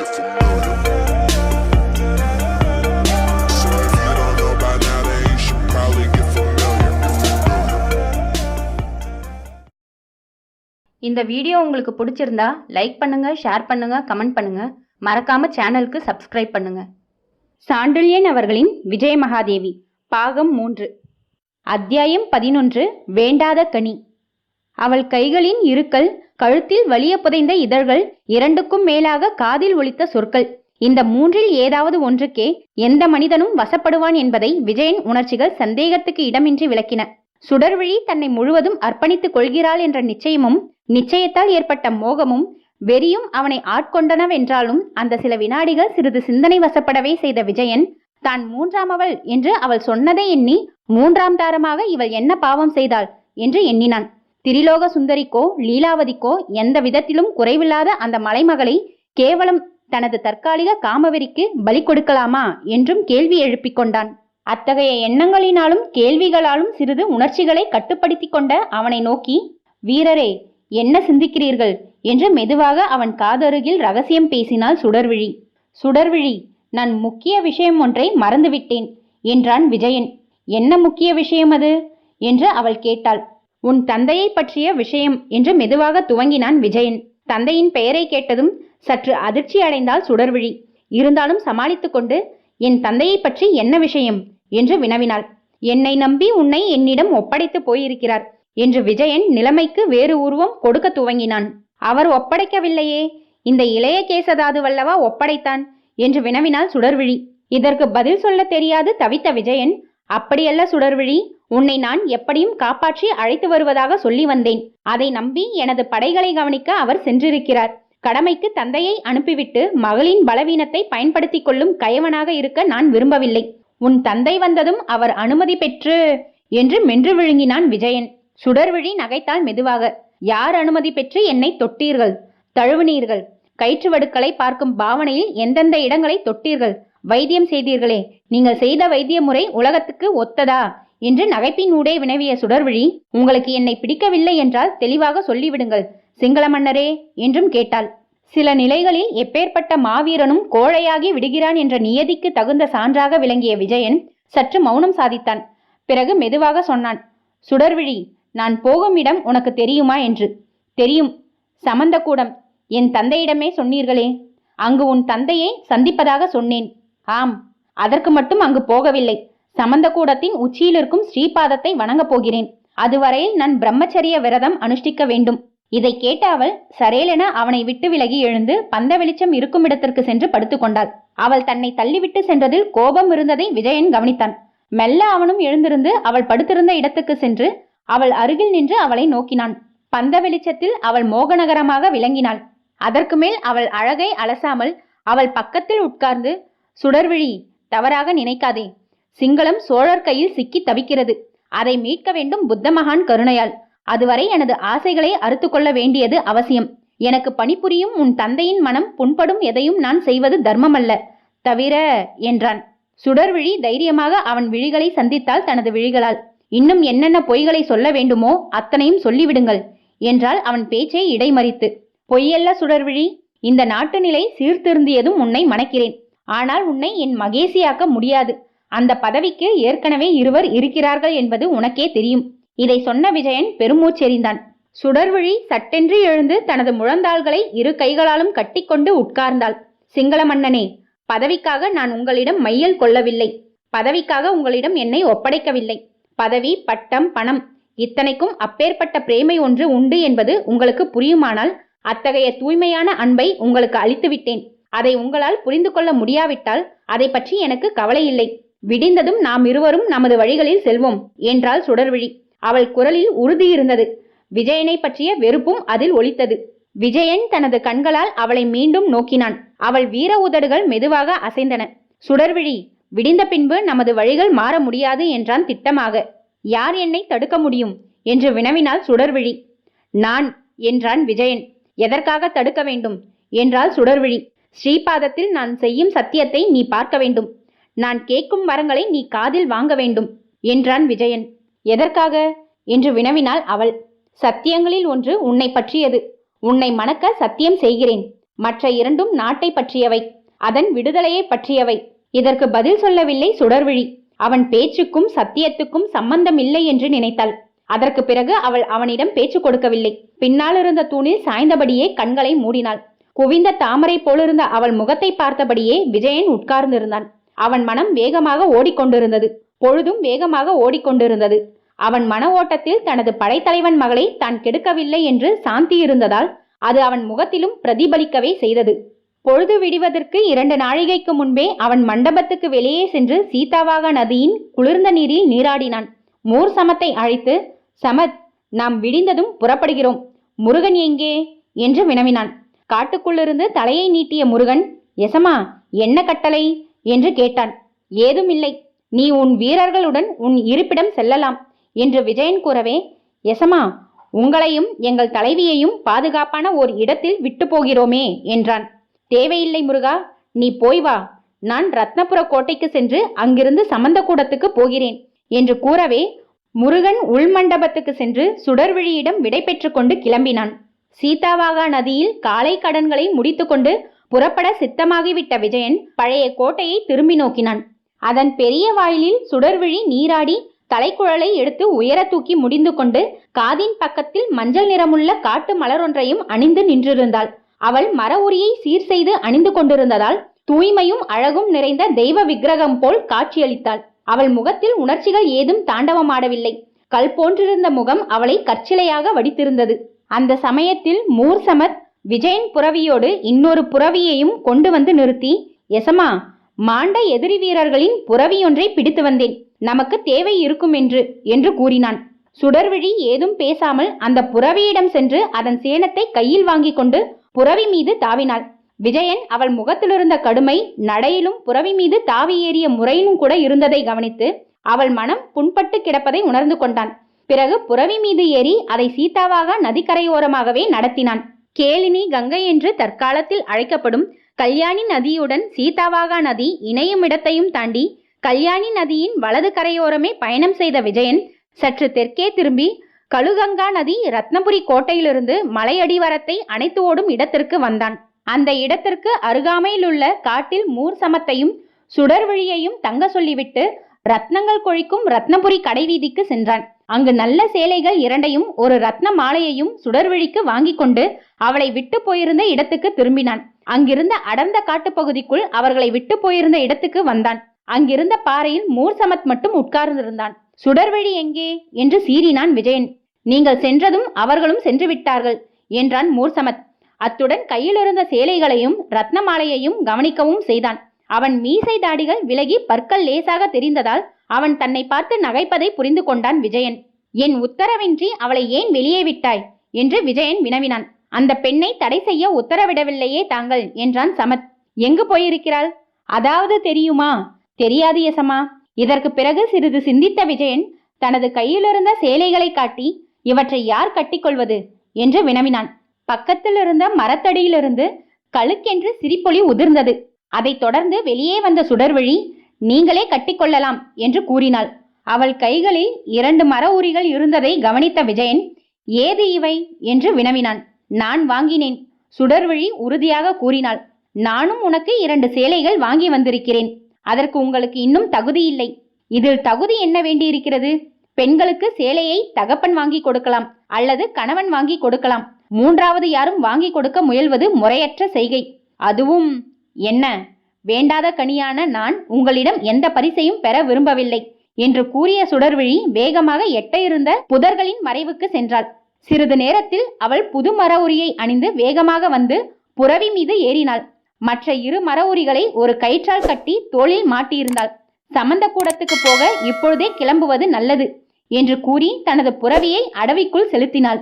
get familiar. So if you don't know by now, then you should probably get familiar. இந்த video உங்களுக்கு பிடிச்சிருந்தா like பண்ணுங்க, share பண்ணுங்க, comment பண்ணுங்க. மறக்காம சேனலுக்கு சப்ஸ்கிரைப் பண்ணுங்க. சாண்டில்யன் அவர்களின் விஜயமகாதேவி பாகம் 3 அத்தியாயம் 11 வேண்டாத கனி. அவள் கைகளின் இருக்கல், கழுத்தில் வலிய புதைந்த இதழ்கள், இரண்டுக்கும் மேலாக காதில் ஒலித்த சொற்கள், இந்த மூன்றில் ஏதாவது ஒன்றுக்கே எந்த மனிதனும் வசப்படுவான் என்பதை விஜயன் உணர்ச்சிகள் சந்தேகத்துக்கு இடமின்றி விளக்கின. சுடர்விழி தன்னை முழுவதும் அர்ப்பணித்துக் கொள்கிறாள் என்ற நிச்சயமும் நிச்சயத்தால் ஏற்பட்ட மோகமும் வெறியும் அவனை ஆட்கொண்டனவென்றாலும் அந்த சில வினாடிகள் சிறிது சிந்தனை வசப்படவே செய்த விஜயன் தான் மூன்றாமவள் என்று அவள் சொன்னதை எண்ணி மூன்றாம் தாரமாக இவள் என்ன பாவம் செய்தாள் என்று எண்ணினான். திரிலோக சுந்தரிக்கோ லீலாவதிக்கோ எந்த விதத்திலும் குறைவில்லாத அந்த மலைமகளை கேவலம் தனது தற்காலிக காமவெறிக்கு பலி கொடுக்கலாமா என்றும் கேள்வி எழுப்பிக் கொண்டான். அத்தகைய எண்ணங்களினாலும் கேள்விகளாலும் சிறிது உணர்ச்சிகளை கட்டுப்படுத்தி கொண்ட அவனை நோக்கி, வீரரே, என்ன சிந்திக்கிறீர்கள் என்று மெதுவாக அவன் காதருகில் ரகசியம் பேசினாள் சுடர்விழி. சுடர்விழி, நான் முக்கிய விஷயம் ஒன்றை மறந்துவிட்டேன் என்றான் விஜயன். என்ன முக்கிய விஷயம் அது என்று அவள் கேட்டாள். உன் தந்தையை பற்றிய விஷயம் என்று மெதுவாக துவங்கினான் விஜயன். தந்தையின் பெயரை கேட்டதும் சற்று அதிர்ச்சி அடைந்தாள் சுடர்விழி. இருந்தாலும் சமாளித்துக் கொண்டு, என் தந்தையை பற்றி என்ன விஷயம் என்று வினவினாள். என்னை நம்பி உன்னை என்னிடம் ஒப்படைத்து போயிருக்கிறார் என்று விஜயன் நிலைமைக்கு வேறு உருவம் கொடுக்க துவங்கினான். அவர் ஒப்படைக்கவில்லையே, இந்த இளைய கேசதாதுவல்லவா ஒப்படைத்தான் என்று வினவினாள் சுடர்விழி. இதற்கு பதில் சொல்ல தெரியாது தவித்த விஜயன், அப்படியல்ல சுடர்விழி, உன்னை நான் எப்படியும் காப்பாற்றி அழைத்து வருவதாக சொல்லி வந்தேன். அதை நம்பி எனது படைகளை கவனிக்க அவர் சென்றிருக்கிறார். கடமைக்கு தந்தையை அனுப்பிவிட்டு மகளின் பலவீனத்தை பயன்படுத்தி கொள்ளும் கயவனாக இருக்க நான் விரும்பவில்லை. உன் தந்தை வந்ததும் அவர் அனுமதி பெற்று என்று மென்று விழுங்கினான் விஜயன். சுடர்விழி நகைத்தாள் மெதுவாக. யார் அனுமதி பெற்று என்னை தொட்டீர்கள், தழுவினீர்கள்? கயிற்றுவடுக்களை பார்க்கும் பாவனையில் எந்தெந்த இடங்களை தொட்டீர்கள், வைத்தியம் செய்தீர்களே, நீங்கள் செய்த வைத்திய முறை உலகத்துக்கு ஒத்ததா என்று நகைப்பின் ஊடே வினவிய சுடர்விழி, உங்களுக்கு என்னை பிடிக்கவில்லை என்றால் தெளிவாக சொல்லிவிடுங்கள் சிங்கள மன்னரே என்றும் கேட்டாள். சில நிலைகளில் எப்பேற்பட்ட மாவீரனும் கோழையாகி விடுகிறான் என்ற நியதிக்கு தகுந்த சான்றாக விளங்கிய விஜயன் சற்று மௌனம் சாதித்தான். பிறகு மெதுவாக சொன்னான், சுடர்விழி, நான் போகும் இடம் உனக்கு தெரியுமா என்று? தெரியும். சமந்தக்கூடம். என் தந்தையிடமே சொன்னீர்களே. அங்கு உன் தந்தையை சந்திப்பதாக சொன்னேன். ஆம், அதற்கு மட்டும் அங்கு போகவில்லை. சமந்தக்கூடத்தின் உச்சியில் இருக்கும் ஸ்ரீபாதத்தை வணங்கப் போகிறேன். அதுவரையில் நான் பிரம்மச்சரிய விரதம் அனுஷ்டிக்க வேண்டும். இதை கேட்ட அவள் சரேலென அவனை விட்டு விலகி எழுந்து பந்த வெளிச்சம் இருக்கும் இடத்திற்கு சென்று படுத்துக்கொண்டாள். அவள் தன்னை தள்ளிவிட்டு சென்றதில் கோபம் இருந்ததை விஜயன் கவனித்தான். மெல்ல அவனும் எழுந்திருந்து அவள் படுத்திருந்த இடத்துக்கு சென்று அவள் அருகில் நின்று அவளை நோக்கினான். பந்த வெளிச்சத்தில் அவள் மோகநகரமாக விளங்கினாள். அதற்கு மேல் அவள் அழகை அலசாமல் அவள் பக்கத்தில் உட்கார்ந்து, சுடர்விழி, தவறாக நினைக்காதே. சிங்களம் சோழர் கையில் சிக்கி தவிக்கிறது. அதை மீட்க வேண்டும் புத்த மகான் கருணையால். அதுவரை எனது ஆசைகளை அறுத்து கொள்ள வேண்டியது அவசியம். எனக்கு பணிபுரியும் உன் தந்தையின் மனம் புண்படும் எதையும் நான் செய்வது தர்மமல்ல தவிர என்றான். சுடர்விழி தைரியமாக அவன் விழிகளை சந்தித்தாள் தனது விழிகளால். இன்னும் என்னென்ன பொய்களை சொல்ல வேண்டுமோ அத்தனையும் சொல்லிவிடுங்கள் என்றால் அவன் பேச்சை இடைமறித்து. பொய்யல்ல சுடர்விழி, இந்த நாட்டு நிலை சீர்திருந்தியதும் உன்னை மணக்கிறேன். ஆனால் உன்னை என் மகேசியாக்க முடியாது. அந்த பதவிக்கு ஏற்கனவே இருவர் இருக்கிறார்கள் என்பது உனக்கே தெரியும். இதை சொன்ன விஜயன் பெருமூச்செறிந்தான். சுடர்விழி சட்டென்று எழுந்து தனது முழந்தாள்களை இரு கைகளாலும் கட்டிக்கொண்டு உட்கார்ந்தாள். சிங்கள மன்னனே, பதவிக்காக நான் உங்களிடம் மையல் கொள்ளவில்லை. பதவிக்காக உங்களிடம் என்னை ஒப்படைக்கவில்லை. பதவி, பட்டம், பணம் இத்தனைக்கும் அப்பேற்பட்ட பிரேமை ஒன்று உண்டு என்பது உங்களுக்கு புரியுமானால் அத்தகைய தூய்மையான அன்பை உங்களுக்கு அளித்துவிட்டேன். அதை உங்களால் புரிந்து கொள்ள முடியாவிட்டால் அதை பற்றி எனக்கு கவலை இல்லை. விடிந்ததும் நாம் இருவரும் நமது வழிகளில் செல்வோம் என்றாள் சுடர்விழி. அவள் குரலில் உறுதி இருந்தது. விஜயனை பற்றிய வெறுப்பும் அதில் ஒலித்தது. விஜயன் தனது கண்களால் அவளை மீண்டும் நோக்கினான். அவள் வீர உதடுகள் மெதுவாக அசைந்தன. சுடர்விழி, விடிந்த பின்பு நமது வழிகள் மாற முடியாது என்றான் திட்டமாக. யார் என்னை தடுக்க முடியும் என்று வினவினாள் சுடர்விழி. நான் என்றான் விஜயன். எதற்காக தடுக்க வேண்டும் என்றாள் சுடர்விழி. ஸ்ரீபாதத்தில் நான் செய்யும் சத்தியத்தை நீ பார்க்க வேண்டும். நான் கேட்கும் வரங்களை நீ காதில் வாங்க வேண்டும் என்றான் விஜயன். எதற்காக என்று வினவினாள் அவள். சத்தியங்களில் ஒன்று உன்னை பற்றியது. உன்னை மணக்க சத்தியம் செய்கிறேன். மற்ற இரண்டும் நாட்டை பற்றியவை, அதன் விடுதலையை பற்றியவை. இதற்கு பதில் சொல்லவில்லை சுடர்விழி. அவன் பேச்சுக்கும் சத்தியத்துக்கும் சம்பந்தம் இல்லை என்று நினைத்தாள். அதற்கு பிறகு அவள் அவனிடம் பேச்சு கொடுக்கவில்லை. பின்னால் இருந்த தூணில் சாய்ந்தபடியே கண்களை மூடினாள். குவிந்த தாமரை போலிருந்த அவள் முகத்தை பார்த்தபடியே விஜயன் உட்கார்ந்திருந்தான். அவன் மனம் வேகமாக ஓடிக்கொண்டிருந்தது. பொழுதும் வேகமாக ஓடிக்கொண்டிருந்தது. அவன் மன ஓட்டத்தில் தனது படைத்தலைவன் மகளை தான் கெடுக்கவில்லை என்று சாந்தி இருந்ததால் அது அவன் முகத்திலும் பிரதிபலிக்கவே செய்தது. பொழுது விடிவதற்கு 2 நாழிகைக்கு முன்பே அவன் மண்டபத்துக்கு வெளியே சென்று சீதாவாக நதியின் குளிர்ந்த நீரில் நீராடினான். மூர் சமத்தை அழைத்து, சமத், நாம் விடிந்ததும் புறப்படுகிறோம். முருகன் எங்கே என்று வினவினான். காட்டுக்குள்ளிருந்து தலையை நீட்டிய முருகன், எசமா, என்ன கட்டளை என்று கேட்டான். ஏதுமில்லை, நீ உன் வீரர்களுடன் உன் இருப்பிடம் செல்லலாம் என்று விஜயன் கூறவே, எசமா, உங்களையும் எங்கள் தலைவியையும் பாதுகாப்பான ஓர் இடத்தில் விட்டு போகிறோமே என்றான். தேவையில்லை முருகா, நீ போய் வா. நான் ரத்னபுர கோட்டைக்கு சென்று அங்கிருந்து சமந்தகூடத்துக்கு போகிறேன் என்று கூறவே முருகன் உள்மண்டபத்துக்கு சென்று சுடர்விழியிடம் விடை பெற்று கொண்டு கிளம்பினான். சீதாவாகா நதியில் காலை கடன்களை முடித்துக்கொண்டு புறப்பட சித்தமாகிவிட்ட விஜயன் பழைய கோட்டையை திரும்பி நோக்கினான். அதன் பெரிய வாயிலில் சுடர்விழி நீராடி தலைக்குழலை எடுத்து உயர தூக்கி முடிந்து கொண்டு காதின் பக்கத்தில் மஞ்சள் நிறமுள்ள காட்டு மலரொன்றையும் அணிந்து நின்றிருந்தாள். அவள் மர உரியை சீர் செய்து அணிந்து கொண்டிருந்ததால் தூய்மையும் அழகும் நிறைந்த தெய்வ விக்கிரகம் போல் காட்சியளித்தாள். அவள் முகத்தில் உணர்ச்சிகள் ஏதும் தாண்டவமாடவில்லை. கல் போன்றிருந்த முகம் அவளை கற்சிலையாக வடித்திருந்தது. அந்த சமயத்தில் மூர் சமத் விஜயன் புறவியோடு இன்னொரு புறவியையும் கொண்டு வந்து நிறுத்தி, எசமா, மாண்ட எதிரி வீரர்களின் புறவியொன்றை பிடித்து வந்தேன், நமக்கு தேவை இருக்கும் என்று கூறினான். சுடர்விழி ஏதும் பேசாமல் அந்த புறவியிடம் சென்று அதன் சேணத்தை கையில் வாங்கி கொண்டு புறவி மீது தாவினாள். விஜயன் அவள் முகத்திலிருந்த கடுமை நடையிலும் புறவி மீது தாவி ஏறிய முறையிலும் கூட இருந்ததை கவனித்து அவள் மனம் புண்பட்டு கிடப்பதை உணர்ந்து கொண்டான். பிறகு புறவி மீது ஏறி அதை சீதாவாக நதிக்கரையோரமாகவே நடத்தினான். கேளினி கங்கை என்று தற்காலத்தில் அழைக்கப்படும் கல்யாணி நதியுடன் சீதாவாகா நதி இணையும் இடத்தையும் தாண்டி கல்யாணி நதியின் வலது கரையோரமே பயணம் செய்த விஜயன் சற்று தெற்கே திரும்பி கழுகங்கா நதி ரத்னபுரி கோட்டையிலிருந்து மலையடிவாரத்தை அணைத்து ஓடும் இடத்திற்கு வந்தான். அந்த இடத்திற்கு அருகாமையில் உள்ள காட்டில் மூர் சமத்தையும் சுடர்விழியையும் தங்க சொல்லிவிட்டு ரத்னங்கள் கொழிக்கும் ரத்னபுரி கடைவீதிக்கு சென்றான். அங்கு நல்ல சேலைகள் 2ஐயும் ஒரு ரத்ன மாலையையும் சுடர்விழிக்கு வாங்கி கொண்டு அவளை விட்டு போயிருந்த இடத்துக்கு திரும்பினான். அங்கிருந்த அடர்ந்த காட்டுப்பகுதிக்குள் அவர்களை விட்டு போயிருந்த இடத்துக்கு வந்தான். அங்கிருந்த பாறையில் மூர் சமத் மட்டும் உட்கார்ந்திருந்தான். சுடர்விழி எங்கே என்று சீறினான் விஜயன். நீங்கள் சென்றதும் அவர்களும் சென்று விட்டார்கள் என்றான் மூர் சமத். அத்துடன் கையில் இருந்த சேலைகளையும் ரத்ன மாலையையும் கவனிக்கவும் செய்தான். அவன் மீசை தாடிகள் விலகி பற்கள் லேசாக தெரிந்ததால் அவன் தன்னை பார்த்து நகைப்பதை புரிந்து கொண்டான் விஜயன். என் உத்தரவின்றி அவளை ஏன் வெளியே விட்டாய் என்று விஜயன் வினவினான். அந்த பெண்ணை தடை செய்ய உத்தரவிடவில்லையே தாங்கள் என்றான் சமத். எங்கு போயிருக்கிறாள்? அதாவது தெரியுமா? தெரியாது எசமா. இதற்கு பிறகு சிறிது சிந்தித்த விஜயன் தனது கையிலிருந்த சேலைகளை காட்டி, இவற்றை யார் கட்டிக்கொள்வது என்று வினவினான். பக்கத்தில் இருந்த மரத்தடியிலிருந்து கழுக்கென்று சிரிப்பொலி உதிர்ந்தது. அதைத் தொடர்ந்து வெளியே வந்த சுடர்விழி, நீங்களே கட்டிக்கொள்ளலாம் என்று கூறினாள். அவள் கைகளில் 2 மர உரிகள் இருந்ததை கவனித்த விஜயன், ஏது இவை என்று வினவினான். நான் வாங்கினேன், சுடர்விழி உறுதியாக கூறினாள். நானும் உனக்கு 2 சேலைகள் வாங்கி வந்திருக்கிறேன். அதற்கு உங்களுக்கு இன்னும் தகுதியில்லை. இதில் தகுதி என்ன வேண்டியிருக்கிறது? பெண்களுக்கு சேலையை தகப்பன் வாங்கி கொடுக்கலாம் அல்லது கணவன் வாங்கி கொடுக்கலாம். 3வது யாரும் வாங்கி கொடுக்க முயல்வது முறையற்ற செய்கை. அதுவும் என்ன, வேண்டாத கனியான நான் உங்களிடம் எந்த பரிசையும் பெற விரும்பவில்லை என்று கூறிய சுடர்விழி வேகமாக எட்ட இருந்த புதர்களின் மறைவுக்கு சென்றாள். சிறிது நேரத்தில் அவள் புது மர உரியை அணிந்து வேகமாக வந்து புறவி மீது ஏறினாள். மற்ற 2 மர உரிகளை ஒரு கயிற்றால் கட்டி தோளில் மாட்டியிருந்தாள். சமந்த கூடத்துக்கு போக இப்பொழுதே கிளம்புவது நல்லது என்று கூறி தனது புறவியை அடவிக்குள் செலுத்தினாள்.